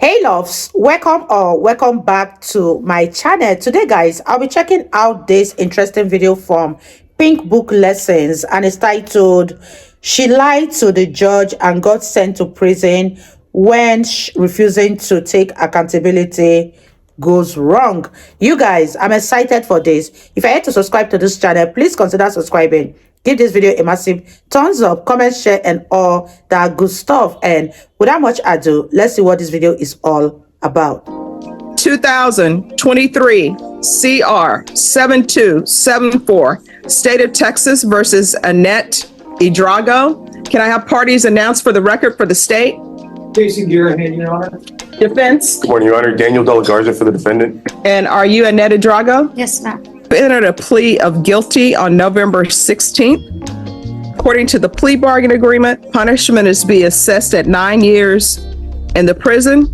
Hey loves, welcome back to my channel. Today guys, I'll be checking out this interesting video from Pink Book Lessons, and it's titled "She Lied to the Judge and Got Sent to Prison When Refusing to Take Accountability Goes Wrong." You guys, I'm excited for this. If you're yet to subscribe to this channel, please consider subscribing. Give this video a massive thumbs up, comment, share, and all that good stuff. And without much ado, let's see what this video is all about. 2023 CR 7274, State of Texas versus Annette Edrago. Can I have parties announced for the record for the state? Jason Girahan, Your Honor. Defense. Good morning, Your Honor. Daniel De La Garza for the defendant. And are you Annette Edrago? Yes, ma'am. Entered a plea of guilty on November 16th. According to the plea bargain agreement, punishment is to be assessed at 9 years in the prison.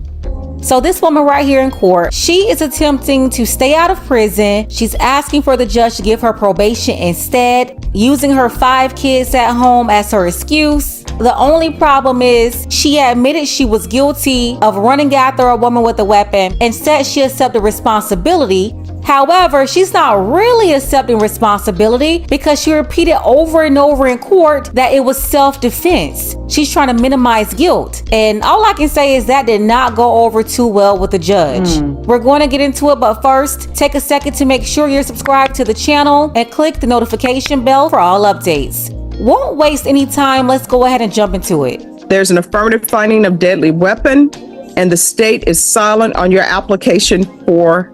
So this woman right here in court, she is attempting to stay out of prison. She's asking for the judge to give her probation instead, using her 5 kids at home as her excuse. The only problem is she admitted she was guilty of running after a woman with a weapon and said she accepted responsibility. However, she's not really accepting responsibility because she repeated over and over in court that it was self-defense. She's trying to minimize guilt. And all I can say is that did not go over too well with the judge. We're going to get into it, but first, take a second to make sure you're subscribed to the channel and click the notification bell for all updates. Won't waste any time. Let's go ahead and jump into it. There's an affirmative finding of deadly weapon, and the state is silent on your application for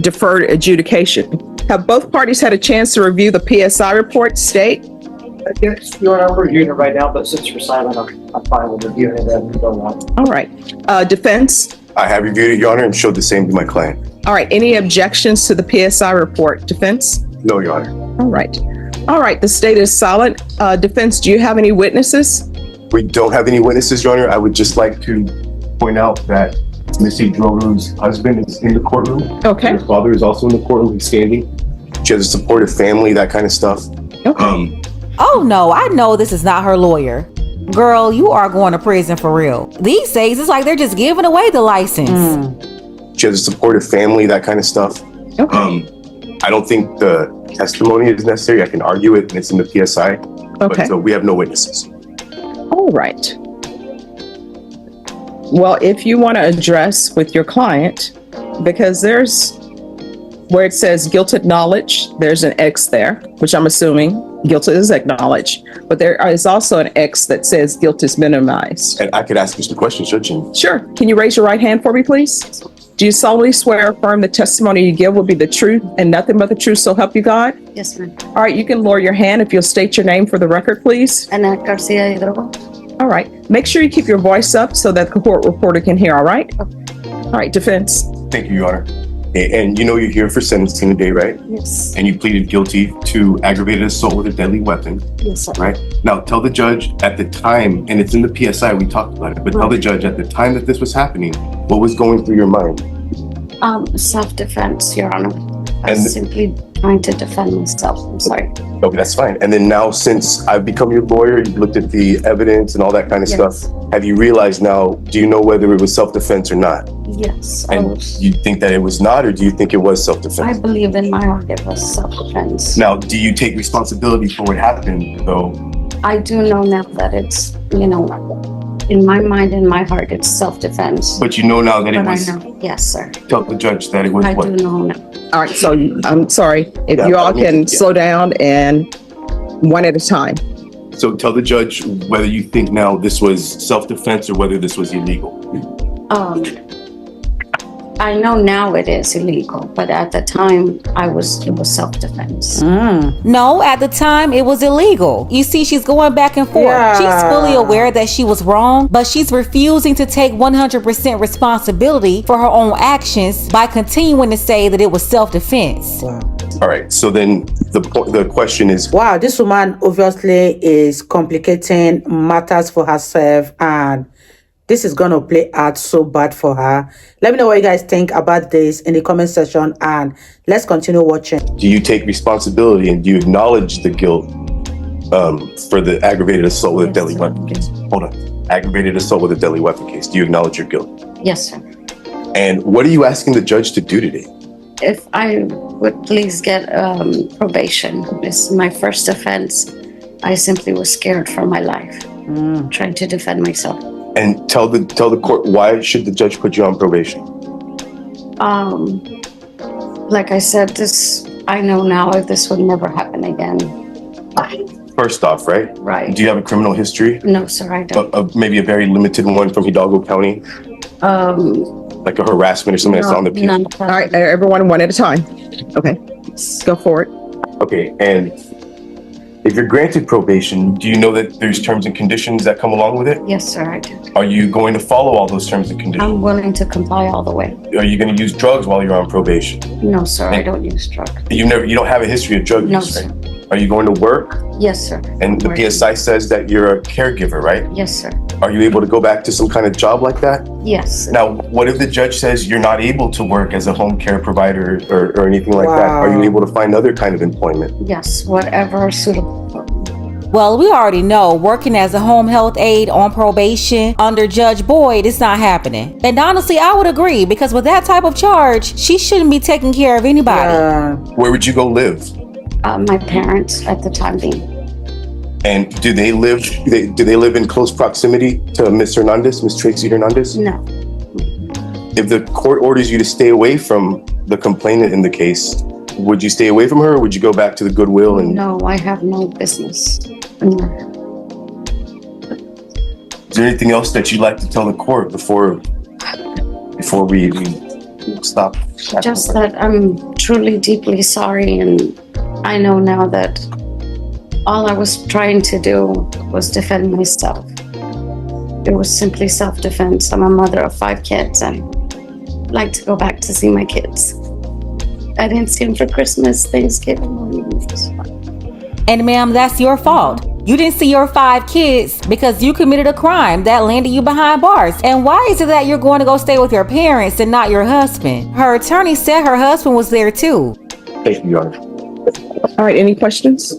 deferred adjudication. Have both parties had a chance to review the PSI report, state? Yes, Your Honor, we're reviewing it right now, but since you're silent, I'm fine with reviewing it and go on. All right. Defense? I have reviewed it, Your Honor, and showed the same to my client. All right. Any objections to the PSI report? Defense? No, Your Honor. All right. All right. The state is silent. Defense, do you have any witnesses? We don't have any witnesses, Your Honor. I would just like to point out that Ms. Edrago's husband is in the courtroom. Okay. Her father is also in the courtroom. He's standing. She has a supportive family, that kind of stuff. Okay. Oh no, I know this is not her lawyer. Girl, you are going to prison for real. These days, it's like they're just giving away the license. She has a supportive family, that kind of stuff. Okay. I don't think the testimony is necessary. I can argue it, and it's in the PSI. Okay. But, so we have no witnesses. All right. Well, if you want to address with your client, because there's where it says guilt acknowledged, there's an X there, which I'm assuming guilt is acknowledged, but there is also an X that says guilt is minimized. And I could ask you some questions, Judge. Sure. Can you raise your right hand for me, please? Do you solemnly swear or affirm the testimony you give will be the truth and nothing but the truth, so help you God? Yes, ma'am. All right. You can lower your hand if you'll state your name for the record, please. Annette Garcia Hidrogo. All right. Make sure you keep your voice up so that the court reporter can hear, all right? Okay. All right, defense. Thank you, Your Honor. And you know you're here for sentencing today, right? Yes. And you pleaded guilty to aggravated assault with a deadly weapon, Yes, sir. right? Now, tell the judge at the time, and it's in the PSI, we talked about it, but tell the judge at the time that this was happening, what was going through your mind? Self-defense, Your Honor. I And- was simply trying to defend myself. I'm sorry. Okay, that's fine. And then now, since I've become your lawyer, you've looked at the evidence and all that kind of Yes. stuff. Have you realized now, do you know whether it was self-defense or not? Yes, I And was. you think that it was not, or do you think it was I self-defense? believe in my heart it was self-defense. Now, do you take responsibility for what happened, though? I do know now that it's, in my mind, in my heart, it's self-defense. But you know now that it But I was, know, yes, sir. tell the judge that it was I do what? know now. All right. So I'm sorry. If Yeah, you all I mean, can yeah. slow down and one at a time. So tell the judge whether you think now this was self-defense or whether this was illegal. I know now it is illegal, but at the time, it was self-defense. No, at the time it was illegal. You see, she's going back and forth. Yeah. She's fully aware that she was wrong, but she's refusing to take 100% responsibility for her own actions by continuing to say that it was self-defense. Wow. All right. So then the question is, Wow, this woman obviously is complicating matters for herself, and this is going to play out so bad for her. Let me know what you guys think about this in the comment section, and let's continue watching. do you take responsibility and do you acknowledge the guilt for the aggravated assault with a Yes, deadly sir. weapon case? Hold on. Aggravated assault with a deadly weapon case. Do you acknowledge your guilt? Yes, sir. And what are you asking the judge to do today? If I would please get probation. It's my first offense. I simply was scared for my life, trying to defend myself. And tell the court, why should the judge put you on probation? Like I said, I know now this would never happen again. First off, right? Right. Do you have a criminal history? No, sir, I don't. Maybe a very limited one from Hidalgo County? Like a harassment or something that's on the piece? None. All right, everyone one at a time. Okay, go for it. Okay, and if you're granted probation, do you know that there's terms and conditions that come along with it? Yes, sir, I do. Are you going to follow all those terms and conditions? I'm willing to comply all the way. Are you going to use drugs while you're on probation? No, sir, I don't use drugs. You don't have a history of drug No, use, sir. right? Are you going to work? Yes, sir. And the PSI says that you're a caregiver, right? Yes, sir. Are you able to go back to some kind of job like that? Yes. Now, what if the judge says you're not able to work as a home care provider or anything like that? Are you able to find other kind of employment? Yes, whatever suitable for me. Well, we already know working as a home health aide on probation under Judge Boyd is not happening. And honestly, I would agree, because with that type of charge, she shouldn't be taking care of anybody. Where would you go live? My parents at the time being. And do they live in close proximity to Miss Hernandez, Miss Tracy Hernandez? No. If the court orders you to stay away from the complainant in the case, would you stay away from her, or would you go back to the Goodwill? And No, I have no business. No. is there anything else that you'd like to tell the court before we stop? Just that I'm truly deeply sorry, and I know now that all I was trying to do was defend myself. It was simply self-defense. I'm a mother of 5 kids and like to go back to see my kids. I didn't see them for Christmas, Thanksgiving, or New Year's. And ma'am, that's your fault. You didn't see your 5 kids because you committed a crime that landed you behind bars. And why is it that you're going to go stay with your parents and not your husband? Her attorney said her husband was there too. Thank you, Your Honor. All right, any questions?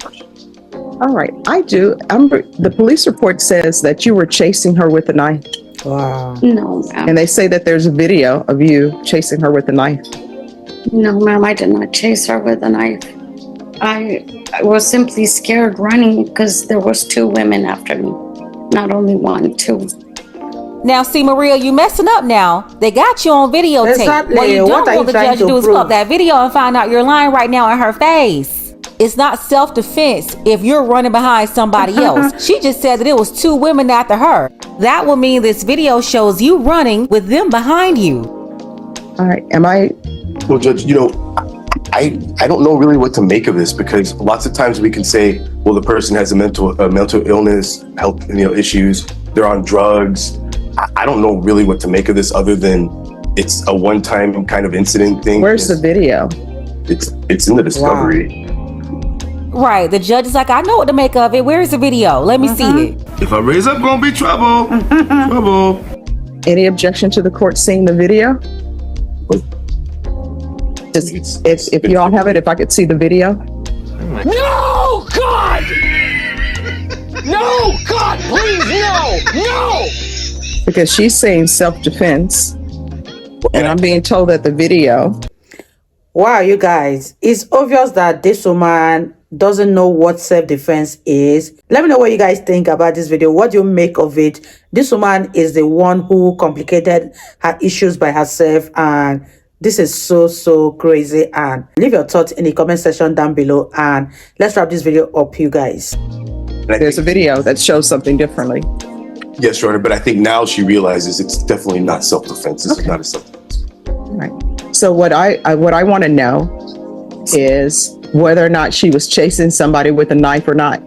All right, I do. The police report says that you were chasing her with a knife. Wow. No, ma'am. And they say that there's a video of you chasing her with a knife. No, ma'am, I did not chase her with a knife. I was simply scared running because there was 2 women after me. Not only 1, 2. Now, see, Maria, you messing up now. They got you on videotape. Exactly. What you don't What are you want the trying judge to to do is pull up prove? that video and find out you're lying right now in her face. It's not self-defense if you're running behind somebody else. She just said that it was 2 women after her. That would mean this video shows you running with them behind you. All right, Well, Judge, I don't know really what to make of this, because lots of times we can say, well, the person has a mental illness, health, issues, they're on drugs. I don't know really what to make of this, other than it's a one-time kind of incident thing. where's the video? It's in the discovery. Right, the judge is like, I know what to make of it. Where's the video? Let me see it. If I raise up, gonna be trouble. Trouble. Any objection to the court seeing the video? If you all have it, if I could see the video. No, God! No, God, please, no, no! Because she's saying self-defense, and I'm being told that the video. Wow, you guys, it's obvious that this woman doesn't know what self-defense is. Let me know what you guys think about this video. What do you make of it? This woman is the one who complicated her issues by herself, and this is so crazy. And leave your thoughts in the comment section down below, and let's wrap this video up, you guys. There's a video that shows something differently. Yes, Your Honor, but I think now she realizes it's definitely not self-defense. This is not a self-defense. All right. So what I want to know is whether or not she was chasing somebody with a knife or not.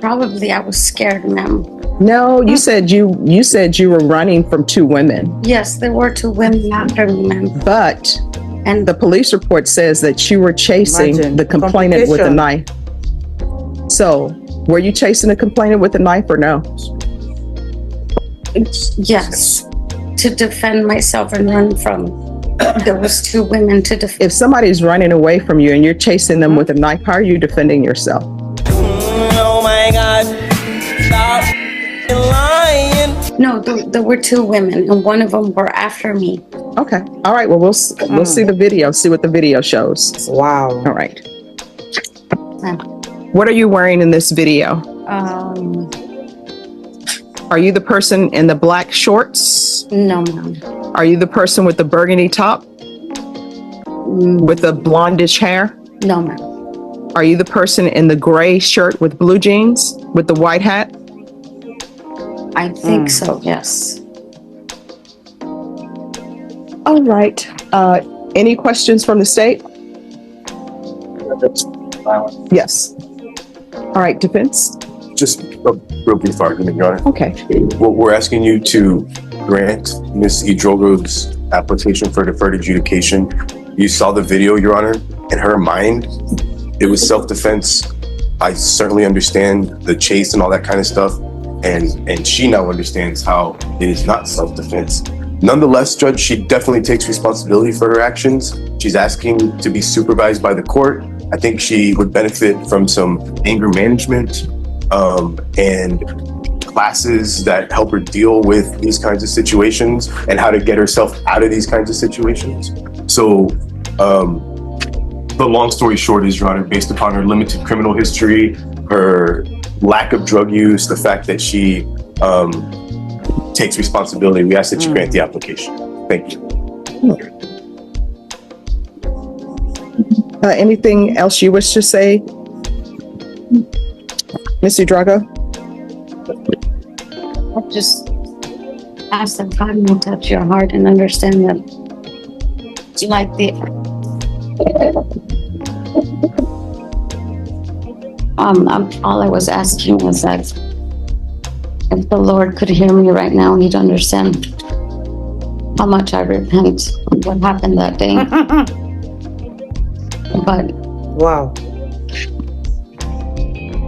Probably I was scared, ma'am. No, you said you were running from 2 women. Yes, there were 2 women after me, ma'am. But And the police report says that you were chasing Imagine the complainant with a complication. knife. So, were you chasing the complainant with a knife or no? yes, to defend myself and run from. There was 2 women to defend. If somebody's running away from you and you're chasing them with a knife, how are you defending yourself? Oh my God, stop lying. No, there were two women, and one of them were after me. Okay. All right. Well, we'll see the video. See what the video shows. Wow. All right. What are you wearing in this video? Are you the person in the black shorts? No, ma'am. Are you the person with the burgundy top? With the blondish hair? No, ma'am. Are you the person in the gray shirt with blue jeans with the white hat? I think so, yes. All right. Any questions from the state? Yes. All right, defense? Just a real brief argument, Your Honor. Okay. We're asking you to grant Ms. Idrogo's application for deferred adjudication. You saw the video, Your Honor. In her mind, it was self-defense. I certainly understand the chase and all that kind of stuff. And she now understands how it is not self-defense. Nonetheless, Judge, she definitely takes responsibility for her actions. She's asking to be supervised by the court. I think she would benefit from some anger management and classes that help her deal with these kinds of situations and how to get herself out of these kinds of situations. So the long story short is, Your Honor, based upon her limited criminal history, her lack of drug use, the fact that she takes responsibility, we ask that you grant the application. Thank you. Anything else you wish to say, Mr. Drago? I just ask that God will touch your heart and understand that you like the all I was asking was that if the Lord could hear me right now, he'd understand how much I repent of what happened that day. But Wow.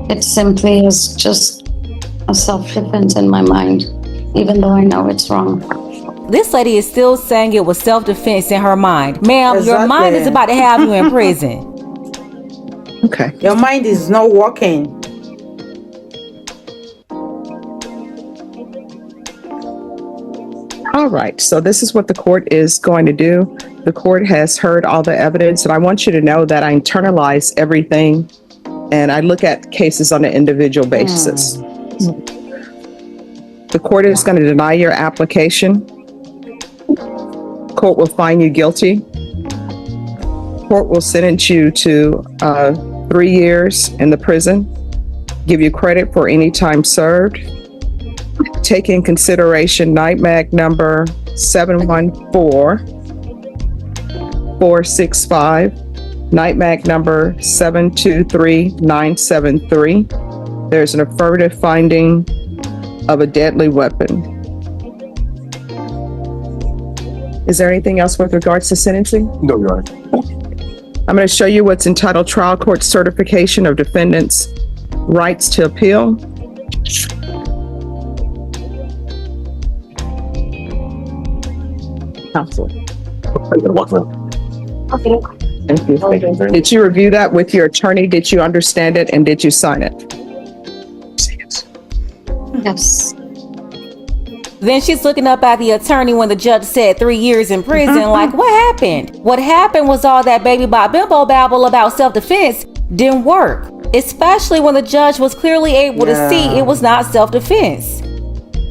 it simply is just a self-defense in my mind, even though I know it's wrong. This lady is still saying it was self-defense in her mind. Ma'am, your mind is about to have you in prison. Okay. Your mind is not working. All right. So this is what the court is going to do. The court has heard all the evidence, and I want you to know that I internalize everything and I look at cases on an individual basis. The court is going to deny your application. Court will find you guilty. Court will sentence you to 3 years in the prison, give you credit for any time served. Take in consideration NIMAG number 714-465, NIMAG number 723-973. There's an affirmative finding of a deadly weapon. Is there anything else with regards to sentencing? No, Your Honor. I'm going to show you what's entitled Trial Court Certification of Defendant's Rights to Appeal. Counsel. Thank you. Did you review that with your attorney? Did you understand it and did you sign it? Yes. Then she's looking up at the attorney when the judge said 3 years in prison. Like, what happened? What happened was all that baby bop bimbo babble about self-defense didn't work. Especially when the judge was clearly able to see it was not self-defense.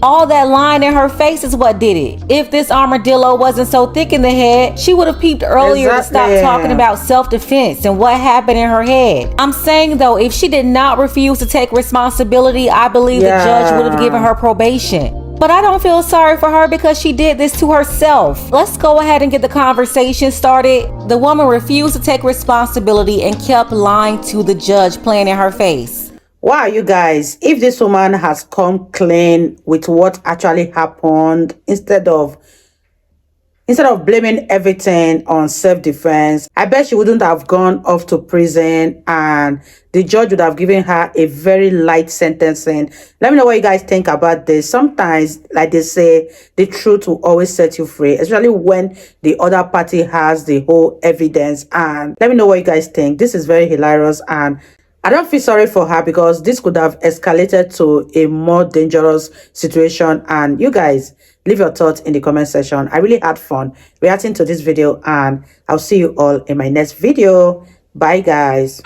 All that line in her face is what did it. If this armadillo wasn't so thick in the head, she would have peeped earlier to stop talking about self-defense and what happened in her head. I'm saying though, if she did not refuse to take responsibility, I believe the judge would have given her probation. But I don't feel sorry for her because she did this to herself. Let's go ahead and get the conversation started. The woman refused to take responsibility and kept lying to the judge, playing in her face. Wow, you guys, if this woman has come clean with what actually happened, instead of blaming everything on self-defense, I bet she wouldn't have gone off to prison and the judge would have given her a very light sentencing. Let me know what you guys think about this. Sometimes, like they say, the truth will always set you free, especially when the other party has the whole evidence. And let me know what you guys think. This is very hilarious and I don't feel sorry for her because this could have escalated to a more dangerous situation. And you guys, leave your thoughts in the comment section. I really had fun reacting to this video, and I'll see you all in my next video. Bye, guys.